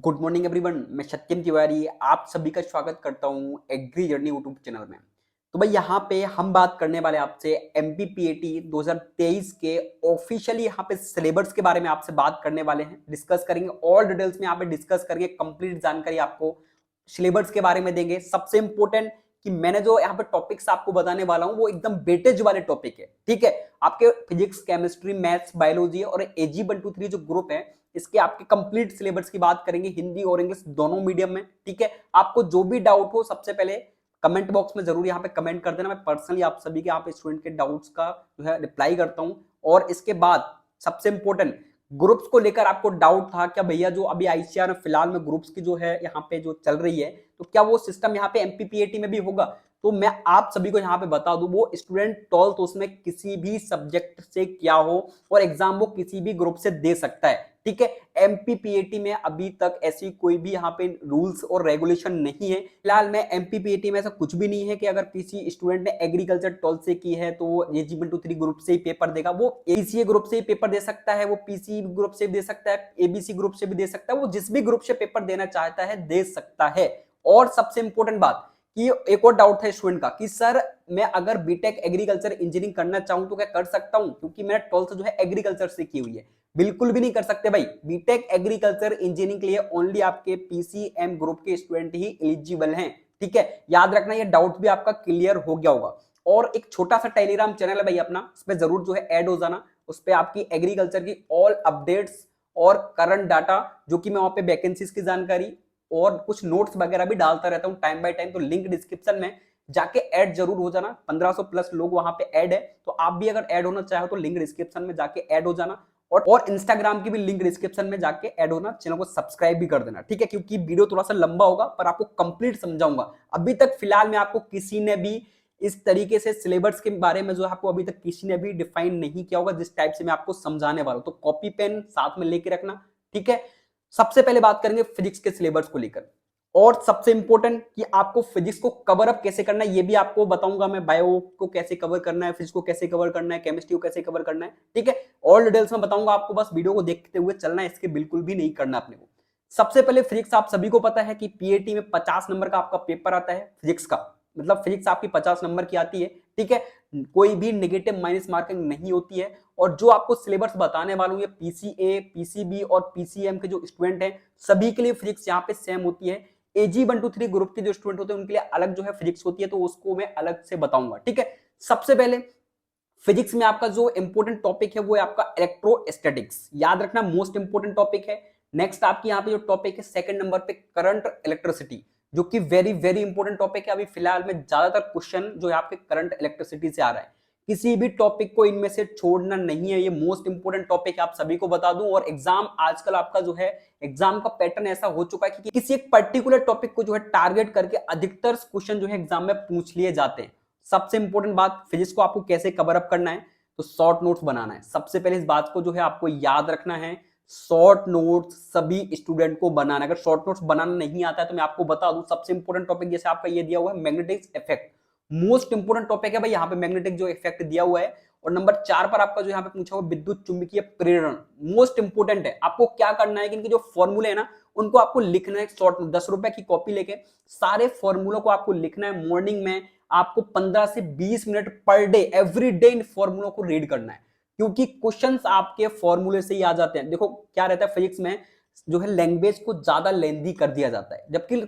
Good morning everyone. मैं सत्यम तिवारी आप सभी का स्वागत करता हूं एग्री जर्नी यूट्यूब चैनल में। तो भाई यहाँ पे हम बात करने वाले आपसे एमपीपीएटी 2023 के ऑफिशियली यहाँ पे सिलेबस के बारे में आपसे बात करने वाले हैं। डिस्कस करेंगे ऑल डिटेल्स में यहाँ पे डिस्कस करेंगे, कंप्लीट जानकारी आपको सिलेबस के बारे में देंगे। सबसे इंपॉर्टेंट कि मैंने जो यहाँ पे टॉपिक्स आपको बताने वाला हूँ वो एकदम वेटेज वाले टॉपिक है, ठीक है। आपके फिजिक्स, केमिस्ट्री, मैथ्स, बायोलॉजी और एजी 123 जो ग्रुप है इसके आपके कंप्लीट सिलेबस की बात करेंगे, हिंदी और इंग्लिश दोनों मीडियम में, ठीक है। आपको जो भी डाउट हो सबसे पहले कमेंट बॉक्स में जरूर यहाँ पे कमेंट कर देना। मैं पर्सनली आप सभी के यहाँ पे स्टूडेंट के डाउट्स का जो है रिप्लाई करता हूँ। और इसके बाद सबसे इंपॉर्टेंट ग्रुप्स को लेकर आपको डाउट था क्या भैया, जो अभी आईसीआर में फिलहाल में ग्रुप्स की जो है यहाँ पे जो चल रही है तो क्या वो सिस्टम यहाँ पे एमपीपीएटी में भी होगा? तो मैं आप सभी को यहाँ पे बता दूं, वो स्टूडेंट 12th उसमें किसी भी सब्जेक्ट से क्या हो और एग्जाम वो किसी भी ग्रुप से दे सकता है, ठीक है। एमपीपीएटी में अभी तक ऐसी कोई भी यहाँ पे रूल्स और रेगुलेशन नहीं है फिलहाल में। एमपीपीएटी में ऐसा कुछ भी नहीं है कि अगर किसी स्टूडेंट ने एग्रीकल्चर 12th से की है तो वो एजी 123 ग्रुप से ही पेपर देगा। वो एसीए ग्रुप से ही पेपर दे सकता है, वो पीसी ग्रुप से भी दे सकता है, एबीसी ग्रुप से भी दे सकता है, वो जिस भी ग्रुप से पेपर देना चाहता है दे सकता है। और सबसे इंपॉर्टेंट बात कि एक और डाउट था स्टूडेंट का कि सर मैं अगर बीटेक एग्रीकल्चर इंजीनियरिंग करना चाहूं तो क्या कर सकता हूं, क्योंकि मैंने 12th जो है एग्रीकल्चर से की हुई है। बिल्कुल भी नहीं कर सकते भाई। बीटेक एग्रीकल्चर इंजीनियरिंग के लिए ओनली आपके पीसीएम ग्रुप के स्टूडेंट ही एलिजिबल हैं, ठीक है। याद रखना, ये डाउट भी आपका क्लियर हो गया होगा। और एक छोटा सा टेलीग्राम चैनल है भाई अपना, उस पर जरूर जो है ऐड हो जाना। उस पर आपकी एग्रीकल्चर की ऑल अपडेट्स और करंट डाटा, जो कि मैं वहां पे वैकेंसीज की जानकारी और कुछ नोट्स वगैरह भी डालता रहता हूं टाइम बाय टाइम। तो लिंक डिस्क्रिप्शन में जाके ऐड जरूर हो जाना। 1500 प्लस लोग वहां पे ऐड है, तो आप भी अगर ऐड होना चाहो तो लिंक डिस्क्रिप्शन में जाके ऐड हो जाना। और इंस्टाग्राम की भी लिंक डिस्क्रिप्शन में जाके ऐड होना। चैनल को सब्सक्राइब भी कर देना, ठीक है, क्योंकि वीडियो थोड़ा सा लंबा होगा पर आपको कंप्लीट समझाऊंगा। अभी तक फिलहाल में आपको किसी ने भी इस तरीके से सिलेबस के बारे में जो आपको अभी तक किसी ने भी डिफाइन नहीं किया होगा जिस टाइप से मैं आपको समझाने वाला हूं। तो कॉपी पेन साथ में लेके रखना, ठीक है। सबसे पहले बात करेंगे फिजिक्स के सिलेबस को लेकर। और सबसे इंपॉर्टेंट कि आपको फिजिक्स को कवर अप कैसे करना है ये भी आपको बताऊंगा मैं। बायो को कैसे कवर करना है, फिजिक्स को कैसे कवर करना है, केमिस्ट्री को कैसे कवर करना है, ठीक है। ऑल डिटेल्स में बताऊंगा आपको, बस वीडियो को देखते हुए चलना है, इसके बिल्कुल भी नहीं करना अपने को। सबसे पहले फिजिक्स आप सभी को पता है कि पीएटी में 50 नंबर का आपका पेपर आता है फिजिक्स का। मतलब फिजिक्स आपकी 50 नंबर की आती है, ठीक है। कोई भी नेगेटिव माइनस मार्किंग नहीं होती है। और जो आपको सिलेबस बताने वाला हूं ये पीसीए, पीसीबी और पीसीएम के जो स्टूडेंट हैं सभी के लिए फिजिक्स यहाँ पे सेम होती है। एजी 123 ग्रुप के जो स्टूडेंट होते हैं उनके लिए अलग जो है फिजिक्स होती है, तो उसको मैं अलग से बताऊंगा, ठीक है। सबसे पहले फिजिक्स में आपका जो इंपॉर्टेंट टॉपिक है वो है आपका इलेक्ट्रोस्टैटिक्स। याद रखना, मोस्ट इंपॉर्टेंट टॉपिक है। नेक्स्ट आपकी यहाँ पे जो टॉपिक है सेकंड नंबर पे करंट इलेक्ट्रिसिटी, जो कि वेरी वेरी इंपॉर्टेंट टॉपिक है। अभी फिलहाल में ज्यादातर क्वेश्चन जो है आपके करंट इलेक्ट्रिसिटी से आ रहा है। किसी भी टॉपिक को इनमें से छोड़ना नहीं है, ये मोस्ट इंपॉर्टेंट टॉपिक है, आप सभी को बता दूं। और एग्जाम आजकल आपका जो है एग्जाम का पैटर्न ऐसा हो चुका है कि किसी एक पर्टिकुलर टॉपिक को जो है टारगेट करके अधिकतर क्वेश्चन जो है एग्जाम में पूछ लिए जाते हैं। सबसे इंपॉर्टेंट बात, फिजिक्स को आपको कैसे कवर अप करना है, तो शॉर्ट नोट्स बनाना है। सबसे पहले इस बात को जो है आपको याद रखना है, शॉर्ट नोट्स सभी स्टूडेंट को बनाना है। अगर शॉर्ट नोट्स बनाना नहीं आता है तो मैं आपको बता दूं, सबसे इंपॉर्टेंट टॉपिक जैसे आपका ये दिया हुआ है magnetic effect, most important topic है भाई यहाँ पे मैग्नेटिक जो इफेक्ट दिया हुआ है। और नंबर 4 पर आपका जो यहाँ पे पूछा हुआ विद्युत चुंबकीय प्रेरण, मोस्ट इंपोर्टेंट है। आपको क्या करना है कि इनके जो फॉर्मूले है ना उनको आपको लिखना है शॉर्ट में। 10 रुपए की कॉपी लेके सारे फॉर्मूलों को आपको लिखना है। मॉर्निंग में आपको 15 से 20 मिनट पर डे एवरी डे इन फॉर्मूलों को रीड करना है, क्योंकि क्वेश्चंस आपके फॉर्मूले से ही आ जाते हैं। देखो क्या रहता है फिजिक्स में, जो है लैंग्वेज को ज्यादा लेंदी कर दिया जाता है, जबकि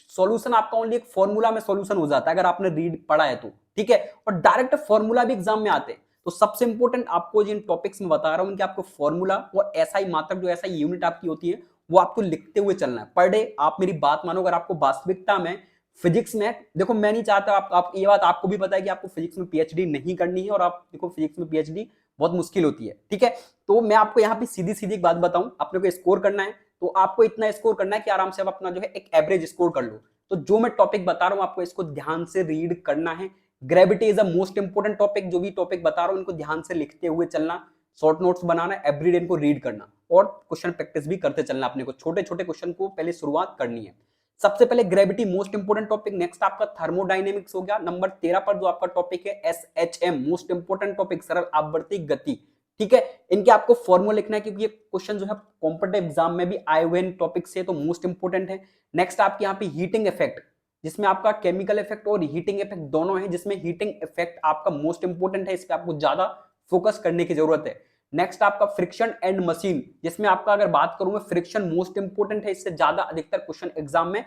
सॉल्यूशन आपका ओनली एक फॉर्मूला में सॉल्यूशन हो जाता है अगर आपने रीड पढ़ा है तो, ठीक है। और डायरेक्ट फॉर्मूला भी एग्जाम में आते हैं। तो सबसे इंपॉर्टेंट आपको जिन टॉपिक्स में बता रहा हूं उनके आपको फॉर्मूला और ऐसा ही मात्रक जो ऐसा यूनिट आपकी होती है वो आपको लिखते हुए चलना है पर डे। आप मेरी बात मानो, अगर आपको वास्तविकता में फिजिक्स में, देखो मैं नहीं चाहता आप ये बात आपको भी पता है कि आपको फिजिक्स में पीएचडी नहीं करनी है। और आप देखो फिजिक्स में पीएचडी बहुत मुश्किल होती है, ठीक है। तो मैं आपको यहाँ पे सीधी सीधी एक बात बताऊं, अपने को स्कोर करना है तो आपको इतना स्कोर करना है कि आराम से आप अपना जो है एक एवरेज स्कोर कर लो। तो जो मैं टॉपिक बता रहा हूं आपको इसको ध्यान से रीड करना है। Gravity is a most important topic. जो भी टॉपिक बता रहा हूं इनको ध्यान से लिखते हुए चलना, शॉर्ट नोट्स बनाना, एवरीडे इनको रीड करना और क्वेश्चन प्रैक्टिस भी करते चलना। अपने को छोटे छोटे क्वेश्चन को पहले शुरुआत करनी है। सबसे पहले gravity most important topic. Next आपका थर्मोडायनेमिक्स हो गया। नंबर 13 पर जो आपका टॉपिक है एसएचएम, मोस्ट इंपोर्टेंट टॉपिक, सरल आवर्ती गति, ठीक है। इनके आपको फॉर्मूला लिखना है क्योंकि ये क्वेश्चन जो है कॉम्पिटिटिव एग्जाम में भी आए हुए टॉपिक से, तो मोस्ट इंपोर्टेंट है। नेक्स्ट आपके यहाँ पे हीटिंग इफेक्ट, जिसमें आपका केमिकल इफेक्ट और हीटिंग इफेक्ट दोनों है, जिसमें हीटिंग इफेक्ट आपका मोस्ट इंपोर्टेंट है, इस पे आपको ज्यादा फोकस करने की जरूरत है। नेक्स्ट आपका फ्रिक्शन एंड मशीन, जिसमें आपका अगर बात करूं मैं फ्रिक्शन मोस्ट इंपोर्टेंट है, इससे ज्यादा अधिकतर क्वेश्चन एग्जाम में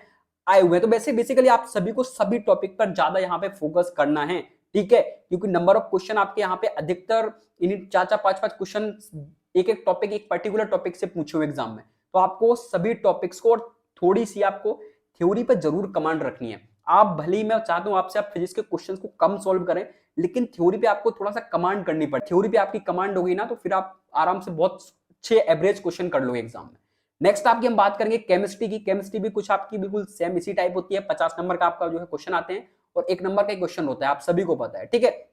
आए हुए हैं। तो वैसे बेसिकली आप सभी को सभी टॉपिक पर ज्यादा यहाँ पे फोकस करना है, ठीक है, क्योंकि नंबर ऑफ क्वेश्चन आपके यहाँ पे अधिकतर इन 4-4 5-5 क्वेश्चन एक एक टॉपिक, एक पर्टिकुलर टॉपिक से पूछे हुए एग्जाम में। तो आपको सभी टॉपिक्स को और थोड़ी सी आपको थ्योरी पर जरूर कमांड रखनी है। आप भले ही मैं चाहता हूं आपसे आप फिजिक्स के क्वेश्चंस को कम सॉल्व करें, लेकिन थ्योरी पे आपको थोड़ा सा कमांड करनी पड़े। थ्योरी पे आपकी कमांड होगी ना, तो फिर आप आराम से बहुत अच्छे एवरेज क्वेश्चन कर लोगे एग्जाम में। नेक्स्ट आपकी हम बात करेंगे केमिस्ट्री की। केमिस्ट्री भी कुछ आपकी बिल्कुल सेम इसी टाइप होती है। 50 नंबर का आपका जो है क्वेश्चन आते हैं और 1 नंबर का क्वेश्चन होता है, आप सभी को पता है, ठीक है,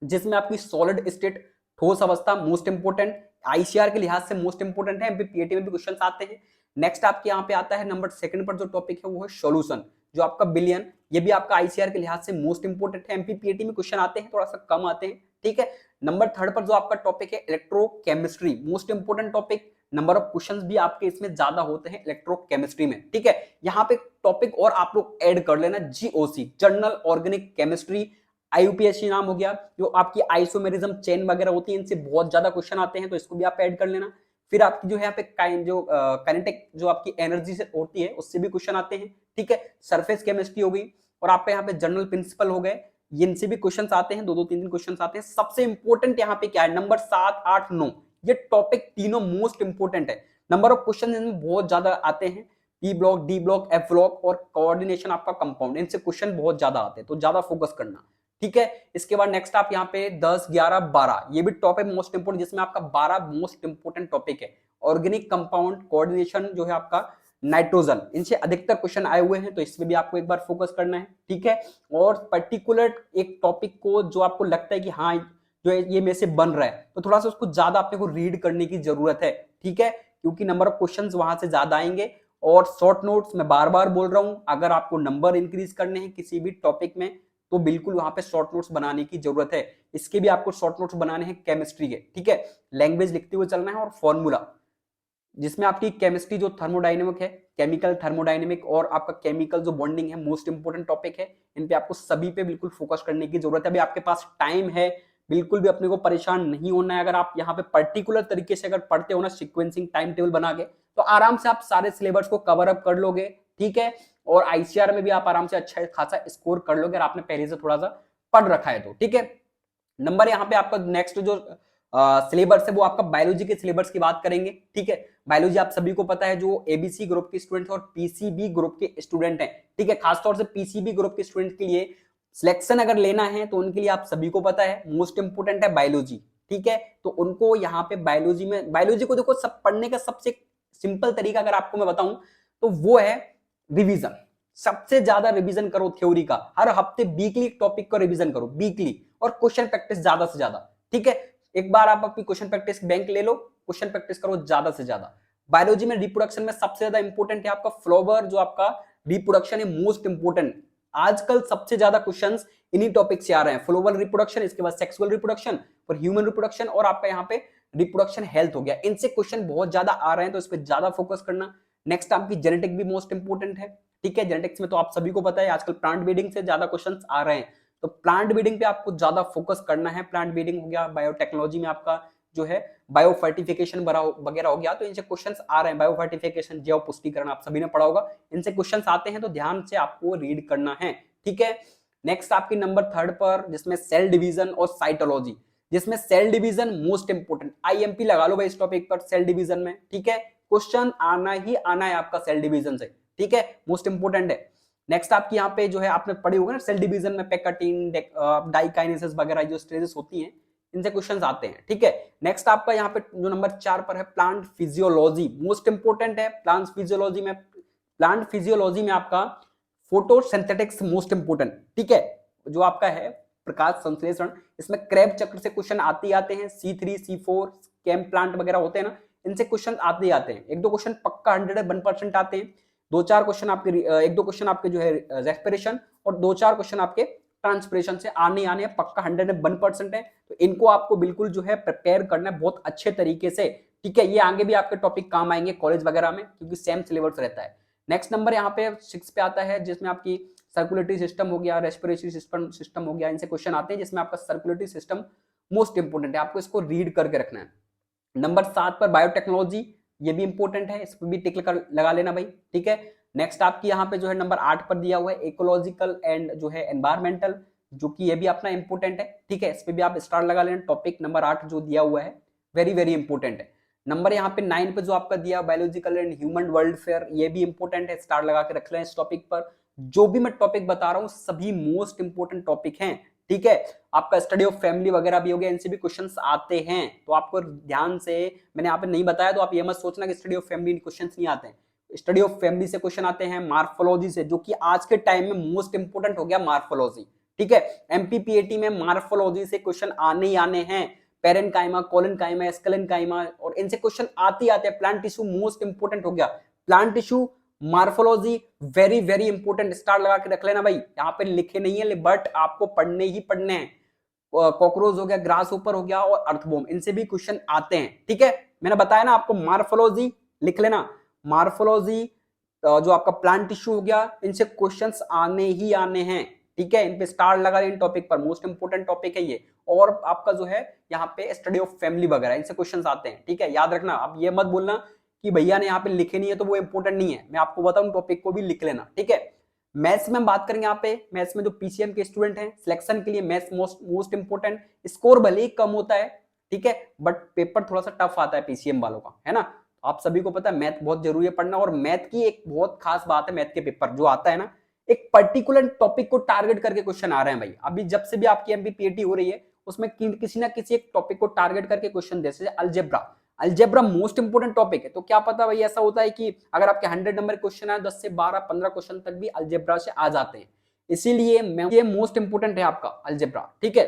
जिसमें आपकी सॉलिड स्टेट ठोस अवस्था मोस्ट इंपोर्टेंट, आईसीआर के लिहाज से मोस्ट इंपोर्टेंट है, एमपीपीएटी में भी क्वेश्चन आते हैं। नेक्स्ट आपके यहाँ पे आता है नंबर 2 पर जो टॉपिक है वो है सॉल्यूशन, जो आपका बिलियन, ये भी आपका आईसीआर के लिहाज से मोस्ट इंपोर्टेंट है, एमपीपीएटी में क्वेश्चन आते हैं, थोड़ा सा कम आते हैं, ठीक है। नंबर 3 पर जो आपका टॉपिक है electrochemistry, most important topic, number of questions भी आपके इसमें ज्यादा होते हैं इलेक्ट्रोकेमिस्ट्री में, ठीक है। यहाँ पे टॉपिक और आप लोग ऐड कर लेना जीओसी, जर्नल ऑर्गेनिक केमिस्ट्री, आईयूपीएससी नाम हो गया, जो आपकी आइसोमेरिज्म चेन वगैरह होती है, इनसे बहुत ज्यादा क्वेश्चन आते हैं, तो इसको भी आप ऐड कर लेना। फिर आपकी जो है यहाँ पे काइनेटिक जो आपकी एनर्जी से होती है उससे भी क्वेश्चन आते हैं, ठीक है। सरफेस केमिस्ट्री हो गई और आपका यहाँ पे जनरल प्रिंसिपल हो गए, इनसे भी क्वेश्चन आते हैं, 2-2 3-3 क्वेश्चन आते हैं। सबसे इंपॉर्टेंट यहाँ पे क्या है, नंबर 7, 8, 9, ये टॉपिक तीनों मोस्ट इंपोर्टेंट है। नंबर ऑफ क्वेश्चन इनमें बहुत ज्यादा आते हैं, P block, D block, F block और कोऑर्डिनेशन आपका कंपाउंड, इनसे क्वेश्चन बहुत ज्यादा आते हैं, तो ज्यादा फोकस करना, ठीक है। इसके बाद नेक्स्ट आप यहाँ पे 10, 11, 12, ये भी टॉपिक मोस्ट इंपोर्टेंट, जिसमें आपका 12 मोस्ट इंपोर्टेंट टॉपिक है। ऑर्गेनिक कंपाउंड, कोऑर्डिनेशन जो है आपका नाइट्रोजन, इनसे अधिकतर क्वेश्चन आए हुए हैं, तो इसमें भी आपको एक बार फोकस करना है, ठीक है। और पर्टिकुलर एक टॉपिक को जो आपको लगता है कि हाँ जो ये में से बन रहा है, तो थोड़ा सा उसको ज्यादा अपने को रीड करने की जरूरत है, ठीक है, क्योंकि नंबर ऑफ क्वेश्चंस वहां से ज्यादा आएंगे। और शॉर्ट नोट्स मैं बार बार बोल रहा हूं, अगर आपको नंबर इंक्रीज करने हैं किसी भी टॉपिक में, तो बिल्कुल वहां पे शॉर्ट नोट्स बनाने की जरूरत है। इसके भी आपको शॉर्ट नोट्स बनाने हैं केमिस्ट्री के, ठीक है, लैंग्वेज लिखते हुए चलना है और फॉर्मूला, जिसमें आपकी केमिस्ट्री जो थर्मोडायनेमिक है, केमिकल थर्मोडायनेमिक और आपका केमिकल जो बॉन्डिंग है, मोस्ट इंपोर्टेंट टॉपिक है। इन पे आपको सभी पे बिल्कुल फोकस करने की जरूरत है। अभी आपके पास टाइम है, बिल्कुल भी अपने को परेशान नहीं होना है। अगर आप यहाँ पे पर्टिकुलर तरीके से अगर पढ़ते हो ना, सिक्वेंसिंग टाइम टेबल बना के, तो आराम से आप सारे सिलेबस को कवर अप कर लोगे, ठीक है। और आईसीआर में भी आप आराम से अच्छा खासा स्कोर कर लोगे, अगर आपने पहले से थोड़ा सा पढ़ रखा है तो, ठीक है। नंबर यहाँ पे आपका नेक्स्ट जो सिलेबस है वो आपका बायोलॉजी के सिलेबस की बात करेंगे, ठीक है। बायोलॉजी आप सभी को पता है, जो एबीसी ग्रुप के स्टूडेंट और पीसीबी ग्रुप के स्टूडेंट हैं, ठीक है, खासतौर से पीसीबी ग्रुप के स्टूडेंट के लिए सिलेक्शन अगर लेना है तो उनके लिए आप सभी को पता है मोस्ट इंपोर्टेंट है बायोलॉजी, ठीक है। तो उनको यहाँ पे बायोलॉजी में, बायोलॉजी को देखो सब पढ़ने का सबसे सिंपल तरीका अगर आपको मैं बताऊं तो वो है रिवीजन। सबसे ज्यादा रिवीजन करो थ्योरी का, हर हफ्ते वीकली टॉपिक का रिवीजन करो वीकली, और क्वेश्चन प्रैक्टिस ज्यादा से ज्यादा, ठीक है। एक बार आप अपनी क्वेश्चन प्रैक्टिस बैंक ले लो, क्वेश्चन प्रैक्टिस करो ज्यादा से ज्यादा। बायोलॉजी में रिप्रोडक्शन में सबसे ज्यादा इंपॉर्टेंट है आपका फ्लावर, जो आपका रिप्रोडक्शन है मोस्ट इंपोर्टेंट। आजकल सबसे ज्यादा क्वेश्चंस इन्हीं टॉपिक से आ रहे हैं, फ्लोवल रिप्रोडक्शन, इसके बाद सेक्सुअल रिप्रोडक्शन और ह्यूमन रिप्रोडक्शन, और आपका यहाँ पे रिप्रोडक्शन हेल्थ हो गया। इनसे क्वेश्चन बहुत ज्यादा आ रहे हैं, तो इस पर ज्यादा फोकस करना। नेक्स्ट आपकी जेनेटिक भी मोस्ट इंपोर्टेंट है, ठीक है। जेनेटिक्स में तो आप सभी को पता है आजकल प्लांट ब्रीडिंग से ज्यादा क्वेश्चंस आ रहे हैं, तो प्लांट ब्रीडिंग पे आपको ज्यादा फोकस करना है। प्लांट ब्रीडिंग हो गया, बायोटेक्नोलॉजी में आपका जो है बायो फर्टिफिकेशन वगैरह हो गया, तो इनसे क्वेश्चंस आ रहे हैं। बायो फर्टिफिकेशन, जैव पुष्टिकरण आप सभी ने पढ़ा होगा, इनसे क्वेश्चंस आते हैं, तो ध्यान से आपको रीड करना है, ठीक है। नेक्स्ट आपकी नंबर 3 पर, जिसमें सेल डिवीजन और साइटोलॉजी, जिसमें cell division most important, IMP लगा लो भाई इस टॉपिक पर, सेल डिवीजन में, ठीक है, क्वेश्चन आना ही आना है आपका सेल डिवीजन से, ठीक है, मोस्ट इंपोर्टेंट है। नेक्स्ट आपकी यहाँ पे जो है आपने पढ़ी होगी ना सेल डिवीजन में, पेक्टिन, डाइकाइनेसिस वगैरह जो स्टेजेस होती हैं, इनसे क्वेश्चंस आते हैं, ठीक है। नेक्स्ट आपका यहाँ पे जो नंबर 4 पर है प्लांट फिजियोलॉजी, मोस्ट इंपोर्टेंट है। प्लांट फिजियोलॉजी में आपका फोटोसिंथेटिक्स मोस्ट इंपोर्टेंट, ठीक है, जो आपका है प्रकाश संश्लेषण, इसमें क्रैब चक्र से क्वेश्चन आते ही आते हैं। C3, C4 कैम प्लांट वगैरह होते हैं ना, इनसे क्वेश्चन आते ही आते हैं। 1-2 क्वेश्चन पक्का 101% आते हैं। 2-4 क्वेश्चन आपके 1-2 क्वेश्चन आपके जो है रेस्पिरेशन, और 2-4 क्वेश्चन आपके ट्रांसपरेशन से आने आने पक्का 101% है। तो इनको आपको बिल्कुल जो है प्रिपेयर करना है बहुत अच्छे तरीके से, ठीक है। ये आगे भी आपके टॉपिक काम आएंगे कॉलेज वगैरह में, क्योंकि सेम सिलेबस रहता है। नेक्स्ट नंबर यहाँ पे 6 पे आता है, जिसमें आपकी सर्कुलेटरी सिस्टम हो गया, रेस्पिरेटरी सिस्टम हो गया, इनसे क्वेश्चन आते हैं, जिसमें आपका सर्कुलेटरी सिस्टम मोस्ट इंपोर्टेंट है, आपको इसको रीड करके रखना है। नंबर 7 पर बायोटेक्नोलॉजी, ये भी इंपॉर्टेंट है, इस पर भी टिक लगा लेना भाई, ठीक है। नेक्स्ट आपकी यहाँ पे जो है नंबर 8 पर दिया हुआ है इकोलॉजिकल एंड जो है एनवायरमेंटल, जो कि ये भी अपना इंपॉर्टेंट है, ठीक है। इस पे भी आप स्टार लगा लेना, टॉपिक नंबर 8 जो दिया हुआ है वेरी वेरी इंपॉर्टेंट है। नंबर यहाँ पे 9 पे जो आपका दिया बायोलॉजिकल एंड ह्यूमन वेलफेयर, ये भी इंपॉर्टेंट है, स्टार लगा के रख लें इस टॉपिक पर। जो भी मैं टॉपिक बता रहा हूँ सभी मोस्ट इंपॉर्टेंट टॉपिक हैं, ठीक है। आपका स्टडी ऑफ फैमिली वगैरह भी हो गया, इनसे भी क्वेश्चंस आते हैं, तो आपको ध्यान से, मैंने यहाँ पे नहीं बताया तो आप ये मत सोचना कि स्टडी ऑफ फैमिली क्वेश्चंस नहीं आते हैं। स्टडी ऑफ फैमिली से क्वेश्चन आते हैं, मार्फोलॉजी से, जो कि आज के टाइम में मोस्ट इंपोर्टेंट हो गया मार्फोलॉजी, ठीक है। एमपीपीएटी में मार्फोलॉजी से क्वेश्चन आने ही आने हैं, पेरेन्काइमा, कोलेनकाइमा, स्केलेनकाइमा, और इनसे क्वेश्चन आते आते हैं। प्लांट टिश्यू मोस्ट इंपोर्टेंट हो गया, plant tissue, morphology very very important, star लगा के रख लेना भाई। यहाँ पे लिखे नहीं है बट आपको पढ़ने ही पढ़ने हैं। कॉकरोच हो गया, ग्रास ऊपर हो गया, और अर्थबॉम, इनसे भी क्वेश्चन आते हैं, ठीक है। मैंने बताया ना आपको, मार्फोलॉजी लिख लेना, मार्फोलॉजी जो आपका प्लांट टिश्यू हो गया, इनसे क्वेश्चंस आने ही आने हैं, ठीक है। इन पे स्टार लगा इन टॉपिक पर, मोस्ट इंपोर्टेंट टॉपिक है ये। और आपका जो है यहाँ पे स्टडी ऑफ फैमिली वगैरह, इनसे क्वेश्चंस आते हैं, ठीक है, याद रखना। अब ये मत बोलना कि भैया ने यहाँ पे लिखे नहीं है तो वो इंपोर्टेंट नहीं है, मैं आपको बताऊं टॉपिक को भी लिख लेना, ठीक है। मैथ्स में हम बात करेंगे, यहाँ पे मैथ्स में जो पीसीएम के स्टूडेंट हैं, सिलेक्शन के लिए मैथ्स मोस्ट इंपोर्टेंट, स्कोर भले ही कम होता है, ठीक है, बट पेपर थोड़ा सा टफ आता है पीसीएम वालों का, है ना। आप सभी को पता है मैथ बहुत जरूरी है पढ़ना, और मैथ की एक बहुत खास बात है, मैथ के पेपर जो आता है ना, एक पर्टिकुलर टॉपिक को टारगेट करके क्वेश्चन आ रहे हैं भाई। अभी जब से भी आपकी एमपीपीएटी हो रही है, उसमें किसी ना किसी एक टॉपिक को टारगेट करके क्वेश्चन दे, जैसे algebra, algebra most important topic है। तो क्या पता भाई ऐसा होता है कि अगर आपके 100 नंबर क्वेश्चन है, 10 से 12-15 क्वेश्चन तक भी अलजेब्रा से आ जाते हैं, इसीलिए ये मोस्ट इंपोर्टेंट है आपका अलजेब्रा, ठीक है।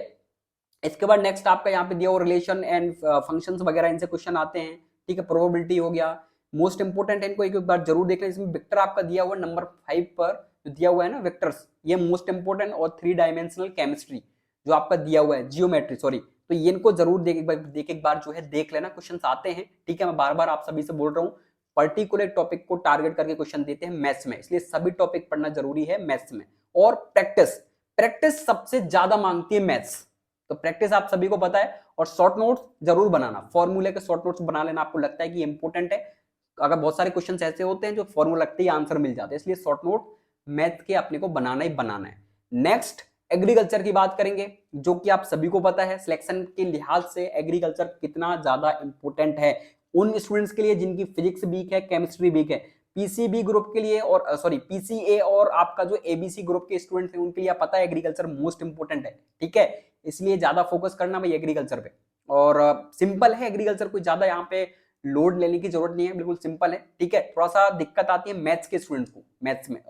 इसके बाद नेक्स्ट आपका यहाँ पे दिया हुआ रिलेशन एंड फंक्शंस वगैरह, इनसे क्वेश्चन आते हैं, ठीक है। प्रोबेबिलिटी हो गया, मोस्ट इंपोर्टेंट है, इनको एक बार जरूर देख लें। इसमें वेक्टर आपका दिया हुआ नंबर 5 पर जो दिया हुआ है ना वेक्टर्स, ये मोस्ट इंपोर्टेंट, और 3 डायमेंशनल केमिस्ट्री जो आपका दिया हुआ है, जियोमेट्री सॉरी, तो ये इनको जरूर एक बार जो है देख लेना, क्वेश्चंस आते हैं, ठीक है। मैं बार बार आप सभी से बोल रहा हूँ, पर्टिकुलर टॉपिक को टारगेट करके क्वेश्चन देते हैं मैथ्स में, इसलिए सभी टॉपिक पढ़ना जरूरी है मैथ्स में। और प्रैक्टिस, प्रैक्टिस सबसे ज्यादा मांगती है मैथ्स, तो प्रैक्टिस आप सभी को पता है। और शॉर्ट नोट्स जरूर बनाना, फॉर्मूले के शॉर्ट नोट्स बना लेना, आपको लगता है कि इंपॉर्टेंट है। अगर बहुत सारे क्वेश्चन ऐसे होते हैं जो फॉर्मूला लगते ही आंसर मिल जाते हैं, इसलिए शॉर्ट नोट मैथ के अपने को बनाना ही बनाना है। नेक्स्ट एग्रीकल्चर की बात करेंगे, जो कि आप सभी को पता है सिलेक्शन के लिहाज से एग्रीकल्चर कितना ज्यादा इंपॉर्टेंट है उन स्टूडेंट्स के लिए जिनकी फिजिक्स वीक है, केमिस्ट्री वीक है। पीसीबी ग्रुप के लिए, और सॉरी पीसीए और आपका जो एबीसी ग्रुप के स्टूडेंट्स हैं, उनके लिए पता है एग्रीकल्चर मोस्ट इंपोर्टेंट है, ठीक है। इसलिए ज्यादा फोकस करना भाई एग्रीकल्चर पे, और सिंपल है एग्रीकल्चर, कोई ज्यादा यहाँ पे लोड लेने की जरूरत नहीं है, बिल्कुल सिंपल है, ठीक है। थोड़ा सा दिक्कत आती है मैथ्स के स्टूडेंट्स को, मैथ्स में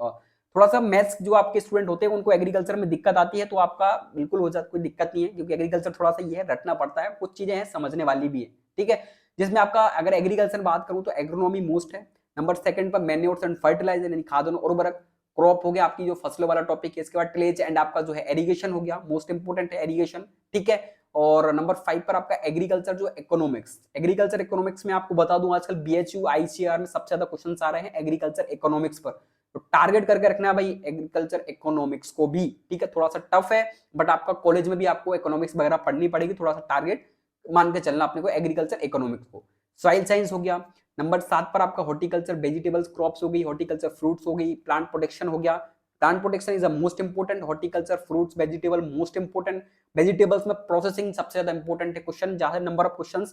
थोड़ा सा मैथ्स जो आपके स्टूडेंट होते हैं उनको एग्रीकल्चर में दिक्कत आती है, तो आपका बिल्कुल हो जाता, कोई दिक्कत नहीं है, क्योंकि एग्रीकल्चर थोड़ा सा ये है रटना पड़ता है, कुछ चीजें हैं समझने वाली भी है, ठीक है। जिसमें आपका अगर एग्रीकल्चर बात करूं तो एग्रोनॉमी मोस्ट है, नंबर 2 पर मैन्योर्स एंड फर्टिलाइजर यानी खाद और उर्वरक, क्रॉप हो गया आपकी जो फसलों वाला टॉपिक है। इसके बाद टिलेज एंड आपका जो है एरीगेशन हो गया, मोस्ट इंपोर्टेंट है एरीगेशन, ठीक है। और नंबर 5 पर आपका एग्रीकल्चर जो इकोनॉमिक्स, एग्रीकल्चर इकोनॉमिक्स में आपको बता दूं आजकल बीएचयू आईसीआर में सबसे ज्यादा क्वेश्चन आ रहे हैं एग्रीकल्चर इकोनॉमिक्स पर, तो टारगेट करके रखना है भाई एग्रीकल्चर इकोनॉमिक्स को भी, ठीक है। थोड़ा सा टफ है बट आपका कॉलेज में भी आपको इकोनॉमिक्स वगैरह पढ़नी पड़ेगी, थोड़ा सा टारगेट मान के चलना अपने को एग्रीकल्चर इकोनॉमिक्स को। सॉइल साइंस हो गया, नंबर 7 पर आपका हॉर्टिकल्चर वेजिटेबल्स क्रॉप्स हो गई, हॉर्टिकल्चर फ्रूट्स हो गई, प्लांट प्रोटेक्शन हो गया, plant protection is the most important, horticulture fruits vegetable most important, vegetables में प्रोसेसिंग सबसे ज्यादा इंपोर्टेंट है, क्वेश्चन ज्यादा नंबर ऑफ क्वेश्चंस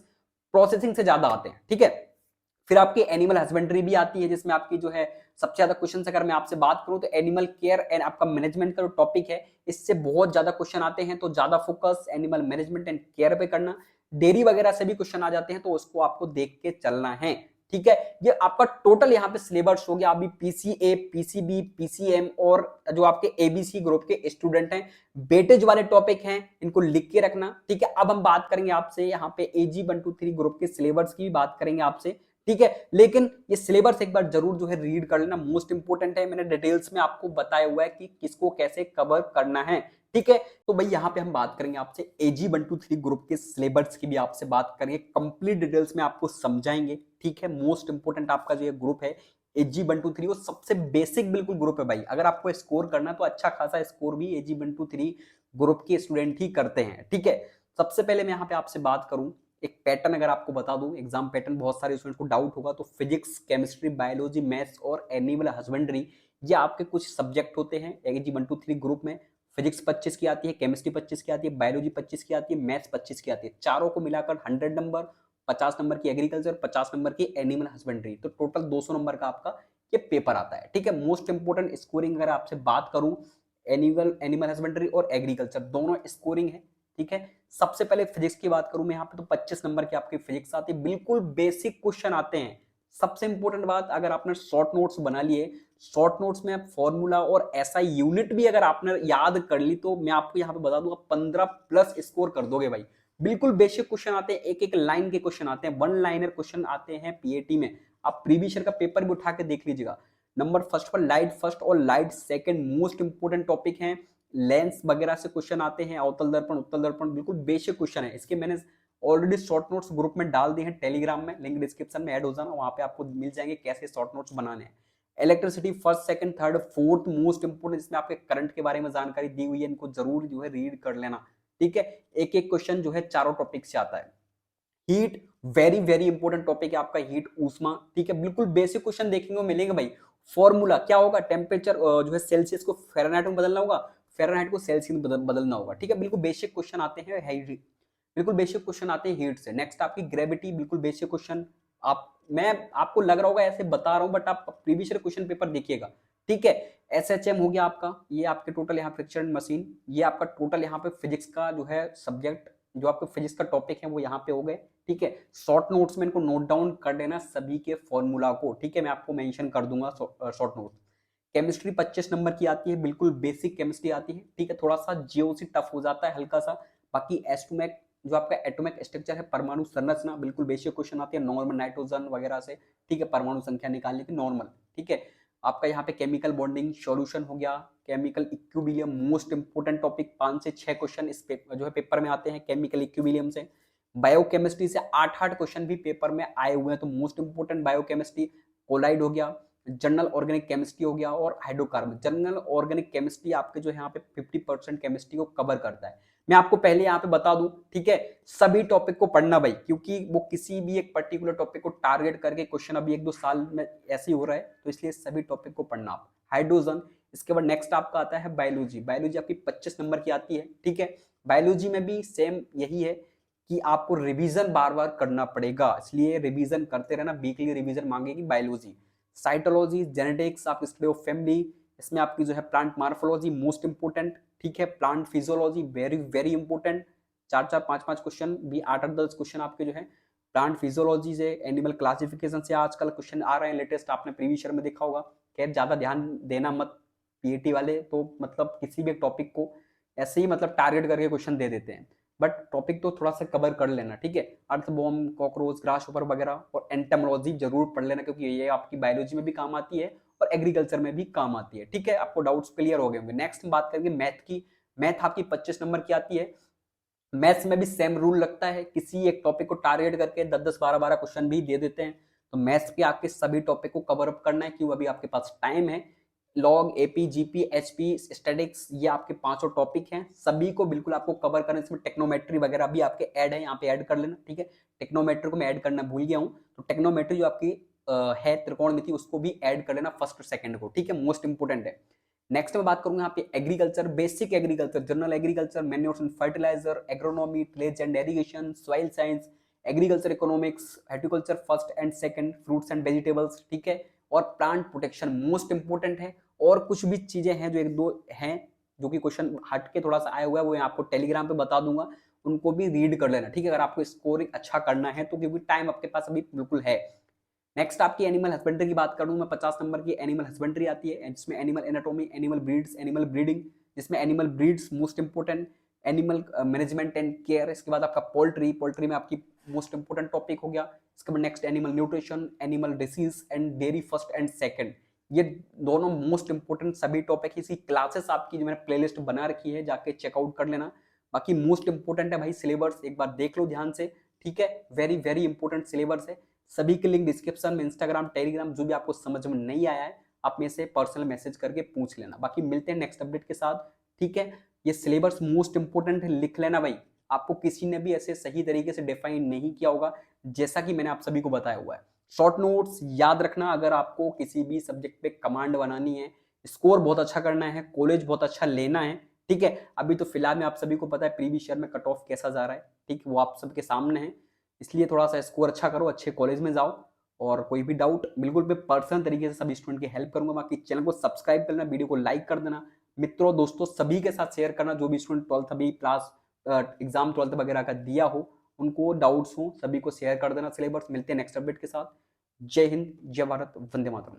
प्रोसेसिंग से ज्यादा आते हैं, ठीक है। फिर आपकी एनिमल हस्बेंड्री भी आती है, जिसमें आपकी जो है सबसे ज्यादा क्वेश्चन अगर मैं आपसे बात करूं तो एनिमल केयर एंड आपका मैनेजमेंट का जो टॉपिक है, इससे बहुत ज्यादा क्वेश्चन आते हैं, तो ज्यादा focus animal management and care पे करना। डेयरी वगैरह से भी क्वेश्चन आ जाते हैं, तो उसको आपको देख के चलना है, ठीक है। ये आपका टोटल यहाँ पे सिलेबस हो गया। अभी पीसीए, पीसीबी, पीसीएम और जो आपके एबीसी ग्रुप के स्टूडेंट हैं, वेटेज वाले टॉपिक हैं, इनको लिख के रखना, ठीक है। अब हम बात करेंगे आपसे यहाँ पे एजी 1 2 3 ग्रुप के सिलेबस की बात करेंगे आपसे, ठीक है। लेकिन ये सिलेबस एक बार जरूर जो है रीड कर लेना, मोस्ट इंपोर्टेंट है। मैंने डिटेल्स में आपको बताया हुआ है कि किसको कैसे कवर करना है, ठीक है। तो भाई यहाँ पे हम बात करेंगे आपसे AG 123 ग्रुप के सिलेबस की भी आपसे बात करेंगे, कंप्लीट डिटेल्स में आपको समझाएंगे, ठीक है। मोस्ट इंपोर्टेंट आपका जो ये ग्रुप है AG 123 वो सबसे बेसिक बिल्कुल ग्रुप है भाई। अगर आपको स्कोर करना तो अच्छा खासा स्कोर भी AG 123 ग्रुप के स्टूडेंट ही करते हैं, ठीक है। सबसे पहले मैं यहाँ पे आपसे बात करूं, एक पैटर्न अगर आपको बता दूं, एग्जाम पैटर्न बहुत सारे स्टूडेंट को डाउट होगा, तो फिजिक्स, केमिस्ट्री, बायोलॉजी, मैथ्स और एनिमल हस्बेंड्री ये आपके कुछ सब्जेक्ट होते हैं AG 123 ग्रुप में। फिजिक्स 25 की आती है, केमिस्ट्री 25 की आती है, बायोलॉजी 25 की आती है, मैथ्स 25 की आती है। चारों को मिलाकर 100 नंबर, 50 नंबर की एग्रीकल्चर, 50 नंबर की एनिमल हस्बेंड्री, तो टोटल 200 नंबर का आपका ये पेपर आता है, ठीक है। मोस्ट इंपोर्टेंट स्कोरिंग अगर आपसे बात करूं, एनिमल हस्बेंड्री और एग्रीकल्चर दोनों स्कोरिंग है, ठीक है। सबसे पहले फिजिक्स की बात करूं मैं यहाँ पे, तो 25 नंबर की आपकी फिजिक्स आती है, बिल्कुल बेसिक क्वेश्चन आते हैं। सबसे इंपॉर्टेंट बात, अगर आपने शॉर्ट नोट्स बना लिए, शॉर्ट नोट्स में फॉर्मूला और ऐसा यूनिट भी अगर आपने याद कर ली, तो मैं आपको यहाँ पे बता दूंगा 15 प्लस स्कोर कर दोगे भाई। बिल्कुल बेसिक क्वेश्चन आते हैं, एक एक लाइन के क्वेश्चन आते हैं, वन लाइनर क्वेश्चन आते हैं पीएटी में। आप प्रीवियस ईयर का पेपर भी उठा के देख लीजिएगा। नंबर फर्स्ट पर लाइट फर्स्ट और light second most important topic है। लेंस वगैरह से क्वेश्चन आते हैं, अवतल दर्पण, उत्तल दर्पण, बिल्कुल बेसिक क्वेश्चन है। इसके मैंने ऑलरेडी शॉर्ट नोट्स ग्रुप में डाल दिए हैं टेलीग्राम में, लिंक डिस्क्रिप्शन में ऐड हो जाना, वहां पे आपको मिल जाएंगे कैसे शॉर्ट नोट्स बनाने हैं। Electricity first second third fourth most important, इसमें आपके करंट के बारे में जानकारी दी हुई है, इनको जरूर जो है रीड कर लेना, ठीक है। एक एक क्वेश्चन जो है चारों टॉपिक से आता है। Heat very very important topic है आपका, हीट ऊष्मा, ठीक है। बिल्कुल बेसिक क्वेश्चन देखने को मिलेंगे भाई। फॉर्मूला क्या होगा, टेम्परेचर जो है सेल्सियस को फ़ारेनहाइट में बदलना होगा, फ़ारेनहाइट को सेल्सियस में बदलना होगा, ठीक है। बिल्कुल बेसिक क्वेश्चन आते हैं, बिल्कुल बेसिक क्वेश्चन आते हैं हीट से। नेक्स्ट आपकी ग्रेविटी, बिल्कुल बेसिक क्वेश्चन। आप, मैं आपको लग रहा होगा ऐसे बता रहा हूं, बट आप प्रीवियस ईयर क्वेश्चन पेपर देखिएगा, ठीक है। एसएचएम हो गया आपका, ये आपके टोटल यहाँ फ्रिक्शन मशीन, ये आपका टोटल यहाँ पे फिजिक्स का जो है सब्जेक्ट, जो आपके फिजिक्स का टॉपिक है वो यहाँ पे हो गए, ठीक है। शॉर्ट नोट्स में इनको नोट डाउन कर लेना सभी के फॉर्मूला को, ठीक है। मैं आपको मेंशन कर दूंगा शॉर्ट नोट। केमिस्ट्री 25 नंबर की आती है, बिल्कुल बेसिक केमिस्ट्री आती है, ठीक है। थोड़ा सा जीओसी टफ हो जाता है हल्का सा। बाकी एस्टोमेक, जो आपका एटॉमिक स्ट्रक्चर है, परमाणु संरचना, बिल्कुल बेसिक क्वेश्चन आती है, नॉर्मल नाइट्रोजन वगैरह से, ठीक है। परमाणु संख्या निकालने की नॉर्मल, ठीक है। आपका यहाँ पे केमिकल बॉन्डिंग सॉल्यूशन हो गया, chemical equilibrium most important topic, 5 से 6 क्वेश्चन इस जो है पेपर में आते हैं केमिकल इक्विलिब्रियम से। बायोकेमिस्ट्री से 8 क्वेश्चन भी पेपर में आए हुए हैं, तो मोस्ट इंपोर्टेंट बायोकेमिस्ट्री। कोलाइड हो गया, जनरल ऑर्गेनिक केमिस्ट्री हो गया, और हाइड्रोकार्बन। जनरल ऑर्गेनिक केमिस्ट्री आपके जो यहाँ पे 50% केमिस्ट्री को कवर करता है। मैं आपको पहले यहाँ पे बता दूं, ठीक है, सभी टॉपिक को पढ़ना भाई, क्योंकि वो किसी भी एक पर्टिकुलर टॉपिक को टारगेट करके क्वेश्चन अभी 1-2 साल में ऐसे ही हो रहा है, तो इसलिए सभी टॉपिक को पढ़ना आप। हाइड्रोजन, इसके बाद नेक्स्ट आपका आता है बायोलॉजी। बायोलॉजी आपकी 25 नंबर की आती है, ठीक है। बायोलॉजी में भी सेम यही है कि आपको रिवीजन बार बार करना पड़ेगा, इसलिए रिवीजन करते रहना, वीकली रिवीजन मांगेगी बायोलॉजी। साइटोलॉजी, जेनेटिक्स, आप स्टडी ऑफ फैमिली, इसमें आपकी जो है प्लांट मार्फोलॉजी मोस्ट इंपोर्टेंट, ठीक है। Plant physiology very very important, 4-4 5-5 question भी, 8-8 10 क्वेश्चन आपके जो है प्लांट फिजियोलॉजी से। एनिमल क्लासिफिकेशन से आजकल क्वेश्चन आ रहे हैं लेटेस्ट, आपने प्रीवियस ईयर में देखा होगा। खैर ज्यादा ध्यान देना मत, पीएटी वाले तो मतलब किसी भी टॉपिक को ऐसे ही मतलब टारगेट करके क्वेश्चन दे देते हैं, बट टॉपिक तो थोड़ा सा कवर कर लेना, ठीक है। अर्थबॉर्म, कॉकरोच, ग्रासहोपर वगैरह, और एंटोमोलॉजी जरूर पढ़ लेना, क्योंकि ये आपकी बायोलॉजी में भी काम आती है और एग्रीकल्चर में भी काम आती है, ठीक है। आपको डाउट्स क्लियर हो गए होंगे। नेक्स्ट बात करेंगे मैथ की। मैथ आपकी 25 नंबर की आती है। मैथ्स में भी सेम रूल लगता है, किसी एक टॉपिक को टारगेट करके 10-10 12-12 क्वेश्चन भी दे देते हैं, तो मैथ्स के आपके सभी टॉपिक को कवर अप करना है, क्यों अभी आपके पास टाइम है। Log, AP, GP, HP, statics, ये आपके 5 टॉपिक हैं, सभी को बिल्कुल आपको कवर करना है। इसमें टेक्नोमेट्री वगैरह भी आपके ऐड है, यहाँ पे ऐड कर लेना, ठीक है। टेक्नोमेट्री को मैं ऐड करना भूल गया हूँ, तो टेक्नोमेट्री जो आपकी है त्रिकोणमिति, उसको भी ऐड कर लेना फर्स्ट सेकंड को, ठीक है, मोस्ट इंपोर्टेंट है। नेक्स्ट मैं बात करूंगा यहाँ पे agriculture, basic agriculture, general agriculture, manures and fertiliser, agronomy, tillage and irrigation, soil science, agriculture economics, horticulture first and second, fruits and vegetables, ठीक है। और प्लांट प्रोटेक्शन मोस्ट इंपोर्टेंट है। और कुछ भी चीजें हैं जो 1-2 हैं जो कि क्वेश्चन हट के थोड़ा सा आया हुआ है, वो मैं आपको टेलीग्राम पे बता दूंगा, उनको भी रीड कर लेना, ठीक है, अगर आपको स्कोरिंग अच्छा करना है तो, क्योंकि टाइम आपके पास अभी बिल्कुल है। नेक्स्ट आपकी एनिमल हस्बेंड्री की बात करूं मैं, 50 नंबर की एनिमल हस्बेंड्री आती है, जिसमें animal anatomy, animal breeds, animal breeding, जिसमें animal breeds most important, animal management and care. इसके बाद आपका पोल्ट्री, पोल्ट्री में आपकी मोस्ट इंपोर्टेंट टॉपिक हो गया। इसके बाद next animal nutrition, animal disease and dairy first and second, ये दोनों मोस्ट इंपोर्टेंट सभी टॉपिक, इसी क्लासेस आपकी जो मैंने प्लेलिस्ट बना रखी है, जाके चेकआउट कर लेना। बाकी मोस्ट इंपोर्टेंट है भाई सिलेबस, एक बार देख लो ध्यान से, ठीक है, वेरी वेरी इंपोर्टेंट सिलेबस है। सभी के लिंक डिस्क्रिप्शन में, इंस्टाग्राम, टेलीग्राम, जो भी आपको समझ में नहीं आया है आप में से पर्सनल मैसेज करके पूछ लेना। बाकी मिलते हैं नेक्स्ट अपडेट के साथ, ठीक है। ये सिलेबस मोस्ट इंपोर्टेंट है, लिख लेना भाई, आपको किसी ने भी ऐसे सही तरीके से डिफाइन नहीं किया होगा जैसा कि मैंने आप सभी को बताया हुआ है। शॉर्ट नोट्स याद रखना, अगर आपको किसी भी सब्जेक्ट पे कमांड बनानी है, स्कोर बहुत अच्छा करना है, कॉलेज बहुत अच्छा लेना है, ठीक है। अभी तो फिलहाल में आप सभी को पता है प्रीवियस ईयर में कट ऑफ कैसा जा रहा है, ठीक, वो आप सबके सामने है, इसलिए थोड़ा सा स्कोर अच्छा करो, अच्छे कॉलेज में जाओ। और कोई भी डाउट बिल्कुल मैं पर्सनल तरीके से सभी स्टूडेंट की हेल्प करूंगा। बाकी चैनल को सब्सक्राइब करना, वीडियो को लाइक कर देना, मित्रों दोस्तों सभी के साथ शेयर करना, जो भी स्टूडेंट 12th अभी क्लास एग्जाम 12th वगैरह का दिया हो, उनको डाउट्स हो, सभी को शेयर कर देना सिलेबस। मिलते हैं नेक्स्ट अपडेट के साथ। जय हिंद, जय भारत, वंदे मातरम।